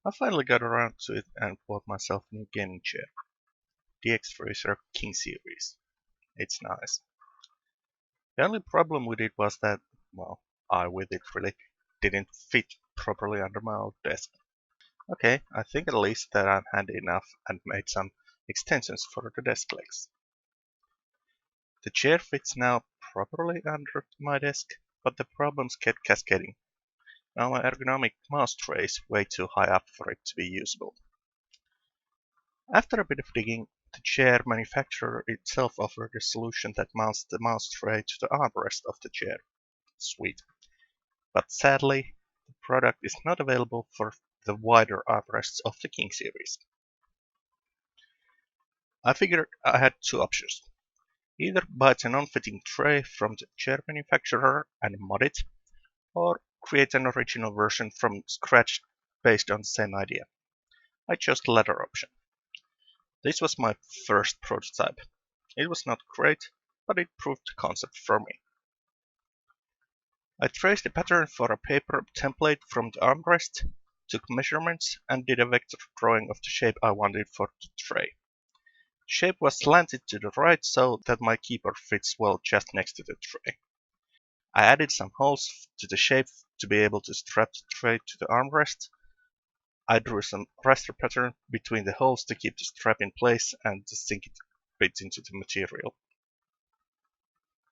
I finally got around to it and bought myself a new gaming chair, the X-Racer King Series. It's nice. The only problem with it was that, well, I with it really didn't fit properly under my old desk. Okay, I think at least that I'm handy enough and made some extensions for the desk legs. The chair fits now properly under my desk, but the problems kept cascading. Now my ergonomic mouse tray is way too high up for it to be usable. After a bit of digging, the chair manufacturer itself offered a solution that mounts the mouse tray to the armrest of the chair. Sweet. But sadly, the product is not available for the wider armrests of the King series. I figured I had two options. Either buy a non-fitting tray from the chair manufacturer and mod it, or create an original version from scratch based on the same idea. I chose the latter option. This was my first prototype. It was not great, but it proved the concept for me. I traced a pattern for a paper template from the armrest, took measurements, and did a vector drawing of the shape I wanted for the tray. The shape was slanted to the right so that my keyboard fits well just next to the tray. I added some holes to the shape to be able to strap the tray to the armrest. I drew some raster pattern between the holes to keep the strap in place and to sink it a bit into the material.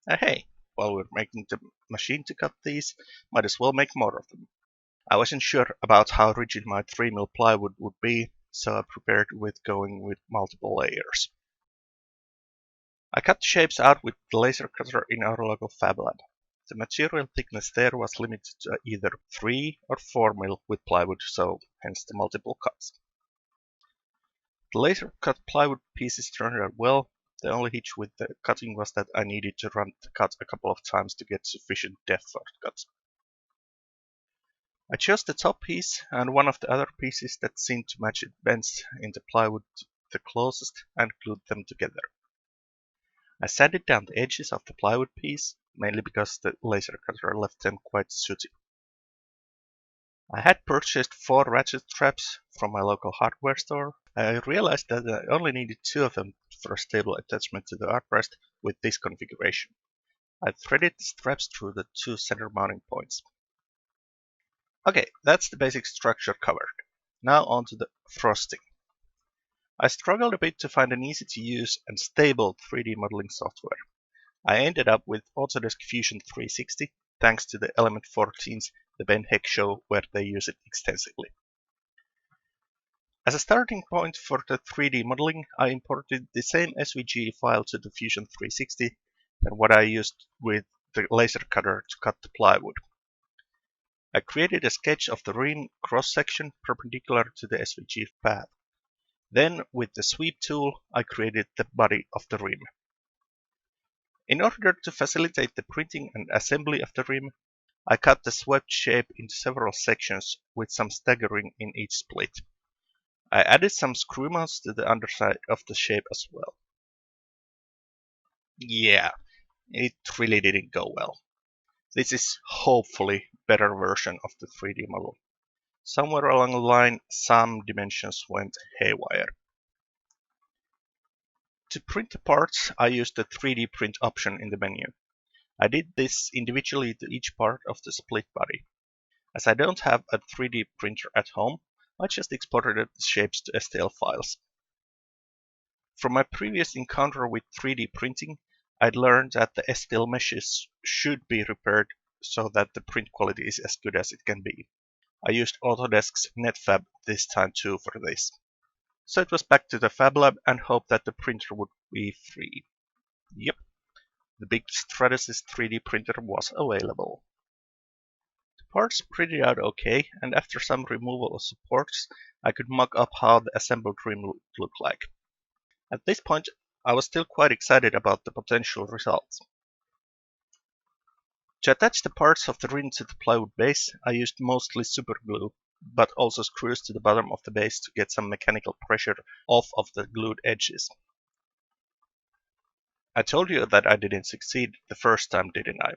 And hey, while we're making the machine to cut these, might as well make more of them. I wasn't sure about how rigid my 3mm plywood would be, so I prepared with going with multiple layers. I cut the shapes out with the laser cutter in our local fab lab. The material thickness there was limited to either 3 or 4mm with plywood, so hence the multiple cuts. The laser cut plywood pieces turned out well. The only hitch with the cutting was that I needed to run the cut a couple of times to get sufficient depth for the cuts. I chose the top piece and one of the other pieces that seemed to match the bends in the plywood the closest and glued them together. I sanded down the edges of the plywood piece, mainly because the laser cutter left them quite sooty. I had purchased 4 ratchet straps from my local hardware store. I realized that I only needed 2 of them for a stable attachment to the armrest with this configuration. I threaded the straps through the 2 center mounting points. Okay, that's the basic structure covered. Now on to the frosting. I struggled a bit to find an easy to use and stable 3D modeling software. I ended up with Autodesk Fusion 360 thanks to the Element 14's The Ben Heck Show where they use it extensively. As a starting point for the 3D modeling, I imported the same SVG file to the Fusion 360 and what I used with the laser cutter to cut the plywood. I created a sketch of the rim cross-section perpendicular to the SVG path. Then, with the sweep tool, I created the body of the rim. In order to facilitate the printing and assembly of the rim, I cut the swept shape into several sections with some staggering in each split. I added some screw mounts to the underside of the shape as well. Yeah, it really didn't go well. This is hopefully a better version of the 3D model. Somewhere along the line, some dimensions went haywire. To print the parts, I used the 3D print option in the menu. I did this individually to each part of the split body. As I don't have a 3D printer at home, I just exported the shapes to STL files. From my previous encounter with 3D printing, I'd learned that the STL meshes should be repaired so that the print quality is as good as it can be. I used Autodesk's NetFab this time too for this. So it was back to the Fab Lab and hoped that the printer would be free. Yep, the big Stratasys 3D printer was available. The parts printed out okay, and after some removal of supports, I could mock up how the assembled rim would look like. At this point, I was still quite excited about the potential results. To attach the parts of the rim to the plywood base, I used mostly superglue, but also screws to the bottom of the base to get some mechanical pressure off of the glued edges. I told you that I didn't succeed the first time, didn't I?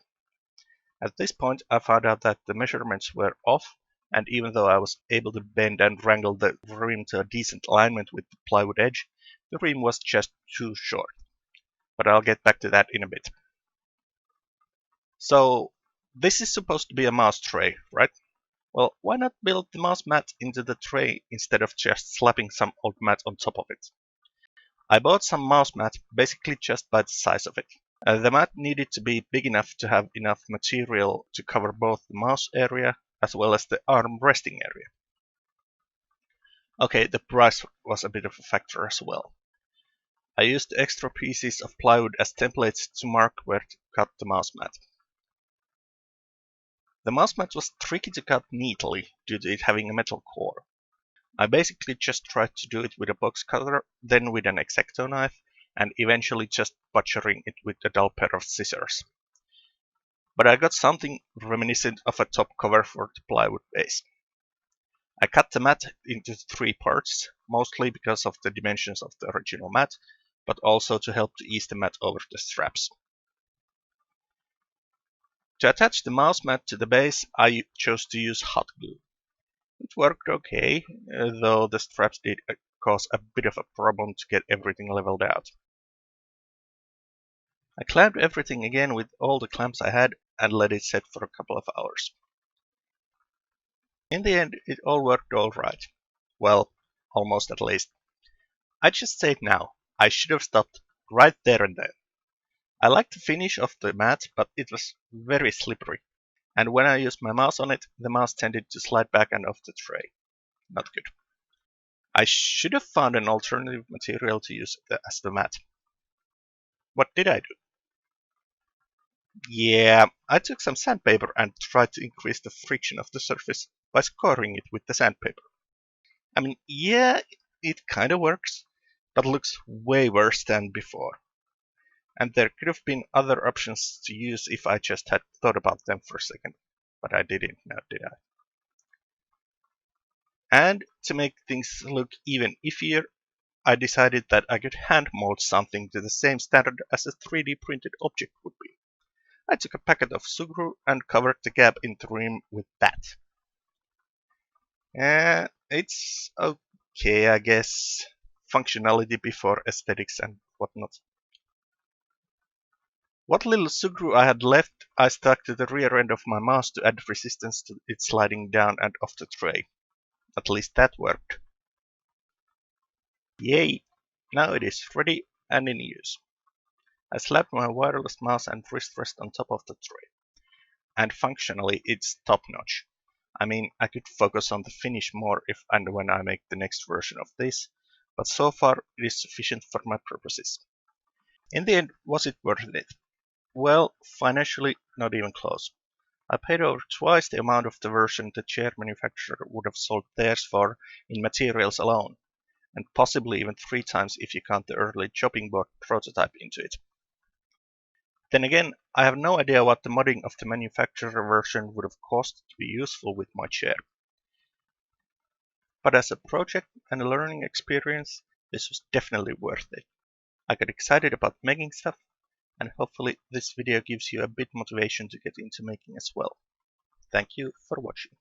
At this point, I found out that the measurements were off and even though I was able to bend and wrangle the rim to a decent alignment with the plywood edge, the rim was just too short. But I'll get back to that in a bit. So, this is supposed to be a mouse tray, right? Well, why not build the mouse mat into the tray instead of just slapping some old mat on top of it? I bought some mouse mat basically just by the size of it. The mat needed to be big enough to have enough material to cover both the mouse area as well as the arm resting area. Okay, the price was a bit of a factor as well. I used extra pieces of plywood as templates to mark where to cut the mouse mat. The mouse mat was tricky to cut neatly due to it having a metal core. I basically just tried to do it with a box cutter, then with an X-Acto knife, and eventually just butchering it with a dull pair of scissors. But I got something reminiscent of a top cover for the plywood base. I cut the mat into 3 parts, mostly because of the dimensions of the original mat, but also to help to ease the mat over the straps. To attach the mouse mat to the base, I chose to use hot glue. It worked okay, though the straps did cause a bit of a problem to get everything leveled out. I clamped everything again with all the clamps I had and let it set for a couple of hours. In the end, it all worked alright. Well, almost at least. I just say it now, I should have stopped right there and then. I liked the finish of the mat, but it was very slippery. And when I used my mouse on it, the mouse tended to slide back and off the tray. Not good. I should have found an alternative material to use as the mat. What did I do? Yeah, I took some sandpaper and tried to increase the friction of the surface by scoring it with the sandpaper. I mean, yeah, it kinda works, but looks way worse than before. And there could have been other options to use if I just had thought about them for a second. But I didn't now, did I? And to make things look even iffier, I decided that I could hand mold something to the same standard as a 3D printed object would be. I took a packet of Sugru and covered the gap in the rim with that. It's okay, I guess. Functionality before aesthetics and whatnot. What little Sugru I had left, I stuck to the rear end of my mouse to add resistance to it sliding down and off the tray. At least that worked. Yay! Now it is ready and in use. I slapped my wireless mouse and wrist rest on top of the tray. And functionally, it's top-notch. I mean, I could focus on the finish more if and when I make the next version of this, but so far it is sufficient for my purposes. In the end, was it worth it? Well, financially, not even close. I paid over twice the amount of the version the chair manufacturer would have sold theirs for in materials alone, and possibly even 3 times if you count the early chopping board prototype into it. Then again, I have no idea what the modding of the manufacturer version would have cost to be useful with my chair. But as a project and a learning experience, this was definitely worth it. I got excited about making stuff, and hopefully this video gives you a bit motivation to get into making as well. Thank you for watching.